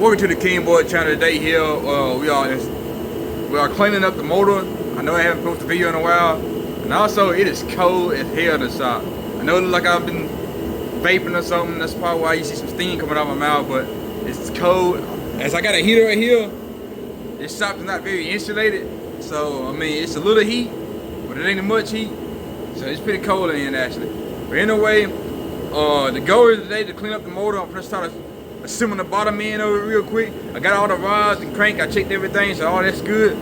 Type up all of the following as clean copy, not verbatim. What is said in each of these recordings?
Welcome to the King Boy channel. Today here, we are cleaning up the motor. I know I haven't posted a video in a while, and also it is cold as hell in the shop. I know it looks like I've been vaping or something. That's probably why you see some steam coming out of my mouth, but it's cold. As I got a heater right here, this shop is not very insulated, so I mean it's a little heat, but it ain't much heat, so it's pretty cold in here actually. But anyway, the goal is today to clean up the motor. I'm gonna start assembling the bottom end over real quick. I got all the rods and crank, I checked everything, so all that's good.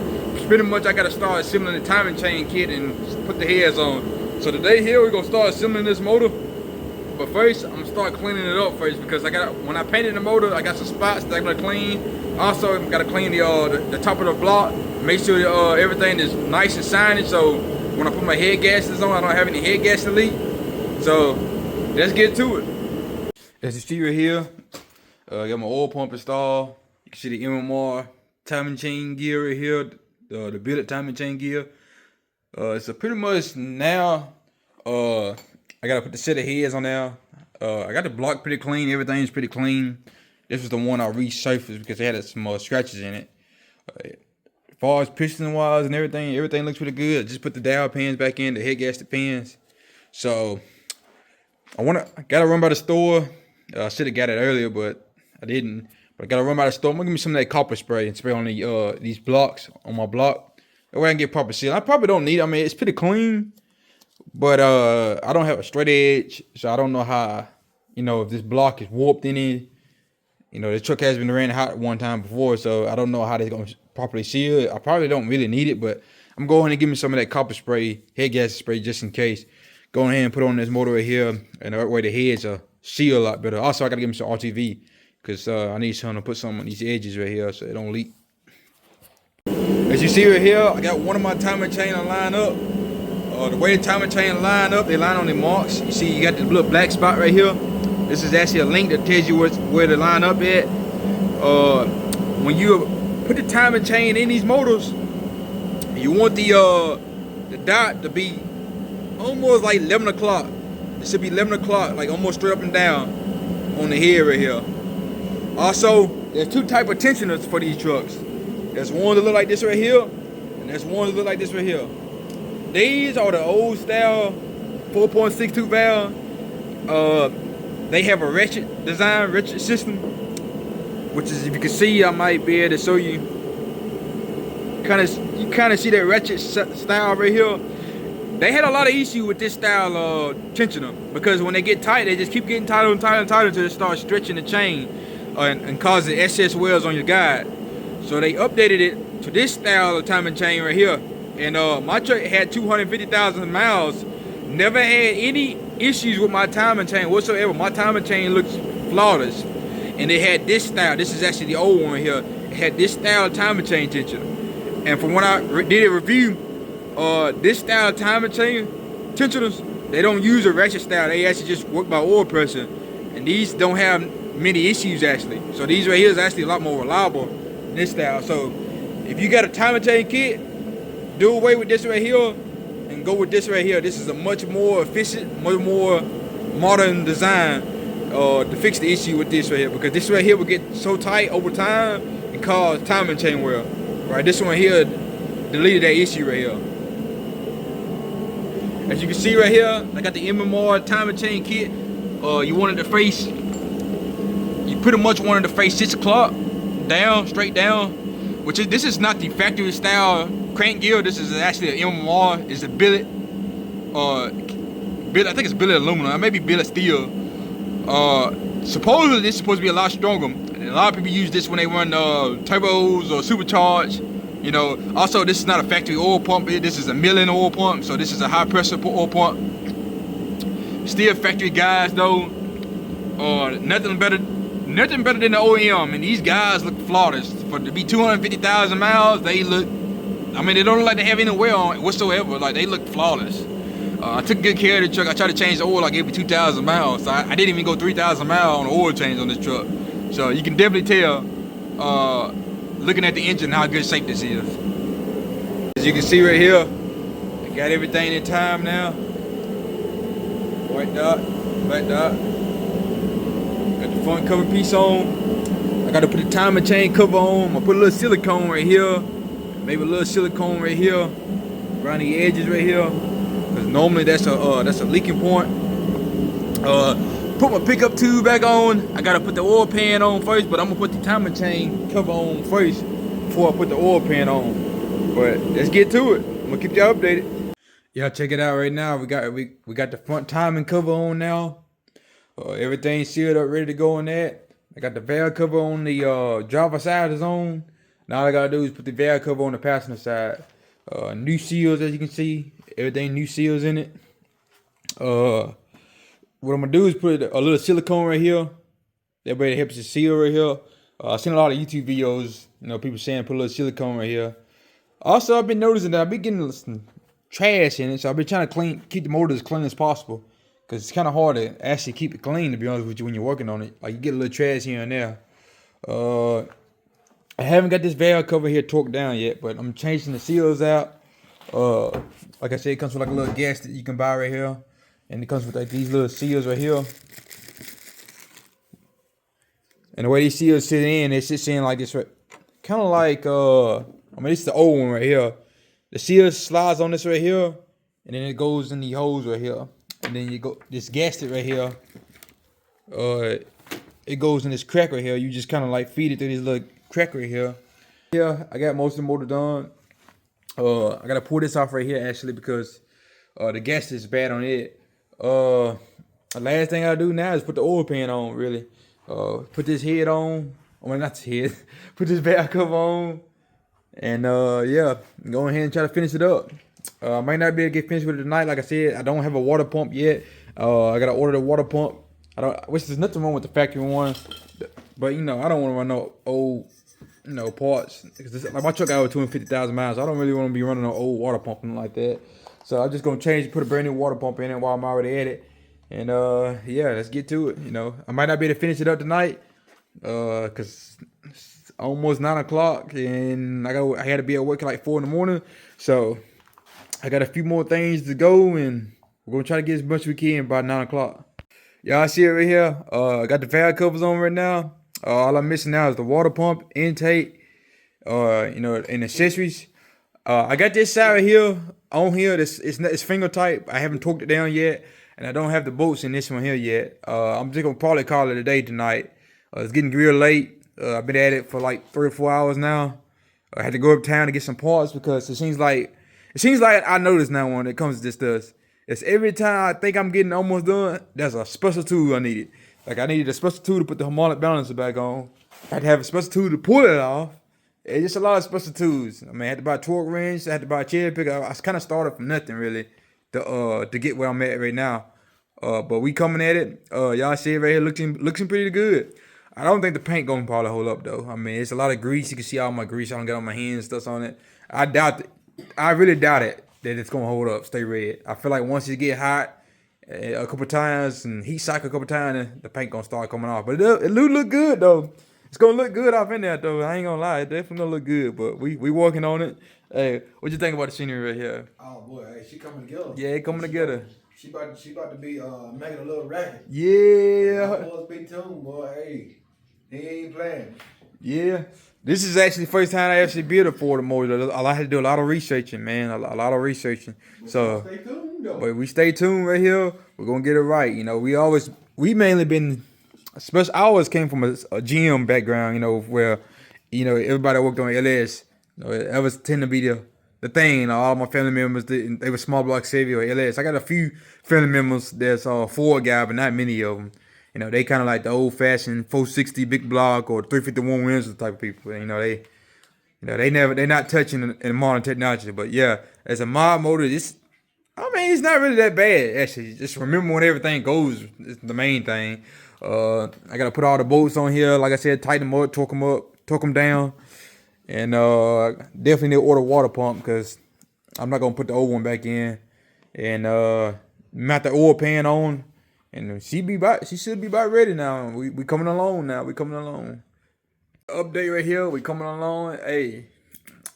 Pretty much I gotta start assembling the timing chain kit and put the heads on. So today here we're gonna start assembling this motor. But first, I'm gonna start cleaning it up first because when I painted the motor, I got some spots that I'm gonna clean. Also, I gotta clean the top of the block, make sure everything is nice and shiny. So when I put my head gaskets on, I don't have any head gasket leak. So let's get to it. As you see right here, I got my oil pump installed. You can see the MMR timing chain gear right here, the billet timing chain gear. So pretty much now, I gotta put the set of heads on there. I got the block pretty clean. Everything's pretty clean. This was the one I resurfaced because it had some scratches in it. As far as piston wise and everything looks pretty good. I just put the dowel pins back in, the head gasket pins. So I gotta run by the store. I should have got it earlier, but I didn't. But I gotta run by the store. I'm gonna give me some of that copper spray and spray on these blocks on my block. That way I can get proper seal. I probably don't need it. I mean, it's pretty clean, but I don't have a straight edge, so I don't know how, if this block is warped any. The truck has been ran hot one time before, so I don't know how they're gonna properly seal it. I probably don't really need it, but I'm going to give me some of that copper spray, head gasket spray, just in case. Go ahead and put on this motor right here, and that way the heads are sealed a lot better. Also, I gotta give me some RTV, because I need something to put some on these edges right here so it don't leak. As you see right here, I got one of my timing chain lined up. The way the timing chain line up, they line on the marks. You see, you got the little black spot right here. This is actually a link that tells you where to line up at. When you put the timing chain in these motors, you want the dot to be almost like 11 o'clock. It should be 11 o'clock, like almost straight up and down on the head right here. Also, there's two type of tensioners for these trucks. There's one that look like this right here, and there's one that look like this right here. These are the old style 4.62 valve. They have a ratchet design, ratchet system, which is, if you can see, I might be able to show you. You kind of see that ratchet style right here. They had a lot of issue with this style tensioner because when they get tight, they just keep getting tighter and tighter and tighter until they start stretching the chain and causing excess wears on your guide. So they updated it to this style of timing chain right here. And my truck had 250,000 miles. Never had any issues with my timing chain whatsoever. My timing chain looks flawless. And they had this style. This is actually the old one right here. It had this style of timing chain tensioner. And from when I did a review, this style of timing chain tensioners, they don't use a ratchet style. They actually just work by oil pressure. And these don't have many issues actually. So these right here is actually a lot more reliable than this style. So if you got a timing chain kit, do away with this right here and go with this right here. This is a much more efficient, much more modern design to fix the issue with this right here, because this right here will get so tight over time and cause timing chain wear. Right, this one here deleted that issue right here. As you can see right here, I got the MMR timing chain kit. You wanted to face, you pretty much wanted to face 6 o'clock down, straight down, this is not the factory style crank gear. This is actually an MMR. It's a billet, I think it's billet aluminum, maybe billet steel. Supposedly this is supposed to be a lot stronger. And a lot of people use this when they run turbos or supercharged. Also this is not a factory oil pump. This is a milling oil pump, so this is a high pressure oil pump. Still factory guys though. Nothing better than the OEM. And these guys look flawless. For to be 250,000 miles, they look, they don't look like they have any wear on it whatsoever. Like, they look flawless. I took good care of the truck. I tried to change the oil. I gave it 2,000 miles. So I didn't even go 3,000 miles on the oil change on this truck. So you can definitely tell, looking at the engine, how good shape this is. As you can see right here, I got everything in time now. White dot, black dot. Got the front cover piece on. I gotta put the timing chain cover on. I'm gonna put a little silicone right here. Maybe a little silicone right here. Around the edges right here. Cause normally that's a leaking point. Put my pickup tube back on. I gotta put the oil pan on first, but I'm gonna put the timing chain cover on first before I put the oil pan on. But let's get to it. I'm gonna keep y'all updated. Y'all check it out right now. We got the front timing cover on now. Everything sealed up, ready to go on that. I got the valve cover on the driver side is on. Now all I gotta do is put the valve cover on the passenger side. New seals, as you can see. Everything new seals in it. What I'm gonna do is put a little silicone right here. That way it helps the seal right here. I've seen a lot of YouTube videos, people saying put a little silicone right here. Also, I've been noticing that I've been getting some trash in it, so I've been trying to keep the motor as clean as possible. Cause it's kind of hard to actually keep it clean, to be honest with you, when you're working on it. Like you get a little trash here and there. I haven't got this valve cover here torqued down yet, but I'm changing the seals out. Like I said, it comes with like a little gasket you can buy right here. And it comes with like these little seals right here. And the way these seals sit in, it sits in like this, right? Kind of like, this is the old one right here. The seal slides on this right here. And then it goes in the holes right here. And then you go, this gasket right here. It goes in this crack right here. You just kind of like feed it through this little crack right here. Yeah, I got most of the motor done. I got to pull this off right here actually because the gasket is bad on it. The last thing I do now is put the oil pan on, really. Put this head on. Well, not this head. Put this valve cover on. And yeah, go ahead and try to finish it up. I might not be able to get finished with it tonight. Like I said, I don't have a water pump yet. I gotta order the water pump. Which there's nothing wrong with the factory one. But I don't want to run no old, parts. Like my truck got over 250,000 miles. I don't really want to be running an old water pump like that. So I'm just gonna put a brand new water pump in it while I'm already at it. And yeah, let's get to it. I might not be able to finish it up tonight, cause it's almost 9 o'clock, and I had to be at work at like 4 in the morning. So I got a few more things to go, and we're gonna try to get as much as we can by 9 o'clock. Y'all see it right here. I got the valve covers on right now. All I'm missing now is the water pump, intake, and accessories. I got this side right here on here. It's finger type. I haven't torqued it down yet, and I don't have the bolts in this one here yet. I'm just gonna probably call it a day tonight. It's getting real late. I've been at it for like 3 or 4 hours now. I had to go uptown to get some parts because it seems like I notice now when it comes to this stuff. It's every time I think I'm getting almost done, there's a special tool I needed. Like I needed a special tool to put the harmonic balancer back on. I had to have a special tool to pull it off. It's just a lot of special tools. I had to buy a torque wrench. I had to buy a cherry picker. I kind of started from nothing really to get where I'm at right now. But we coming at it. Y'all see it right here, looking pretty good. I don't think the paint gonna probably hold up though. It's a lot of grease. You can see all my grease I don't get on my hands, stuff on it. I really doubt it that it's gonna hold up, stay red. I feel like once it get hot a couple times and heat cycle a couple times, the paint gonna start coming off. But it look good though. It's gonna look good off in there though. I ain't gonna lie, it definitely gonna look good. But we working on it. Hey, what you think about the scenery right here? Oh boy, hey, she coming together. Yeah, it coming together. She about to be making a little racket. Yeah. Boys, big tune, boy. Hey, he ain't playing. Yeah. This is actually the first time I actually built a Ford motor. I had to do a lot of researching, man. A lot of researching. So, stay tuned, though. But we stay tuned right here. We're gonna get it right. We mainly been, especially I always came from a GM background. Where, everybody worked on LS. It was tend to be the thing. All my family members they were small block Chevy or LS. I got a few family members that's Ford guy, but not many of them. They kind of like the old-fashioned 460 big block or 351 Windsor type of people. They're not touching in modern technology. But yeah, as a mod motor, it's not really that bad actually. Just remember when everything goes is the main thing. I gotta put all the bolts on here. Like I said, tighten them up, torque them down, and definitely need to order a water pump because I'm not gonna put the old one back in. And mount the oil pan on. And she should be about ready now. We coming along now. We coming along. Update right here. We coming along. Hey,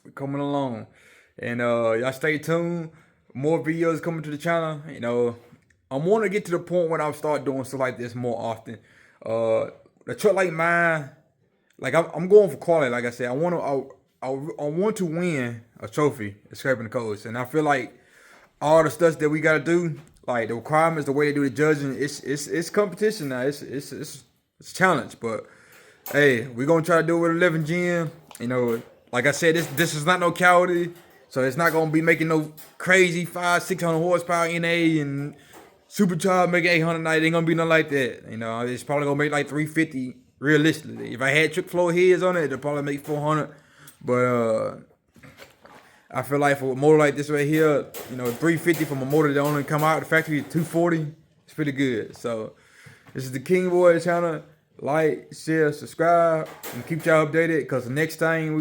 we coming along. And y'all stay tuned. More videos coming to the channel. I want to get to the point when I'll start doing stuff like this more often. The truck like mine, like I'm going for quality. Like I said, I want to win a trophy at Scraping the Coast, and I feel like all the stuff that we gotta do, like the requirements, the way they do the judging, it's competition now. It's a challenge, but hey, we're gonna try to do it with 11 Gen. You know, like I said, this is not no cowardly, so it's not gonna be making no crazy 500-600 horsepower NA and supercharged making 800. It ain't gonna be nothing like that. You know, it's probably gonna make like 350 realistically. If I had trick floor heads on it, it'd probably make 400. But I feel like for a motor like this right here, you know, 350 from a motor that only come out of the factory at 240, it's pretty good. So this is the King Boy channel. Like, share, subscribe, and keep y'all updated. Because the next video we're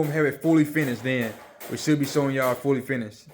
gonna have it fully finished. Then we should be showing y'all fully finished.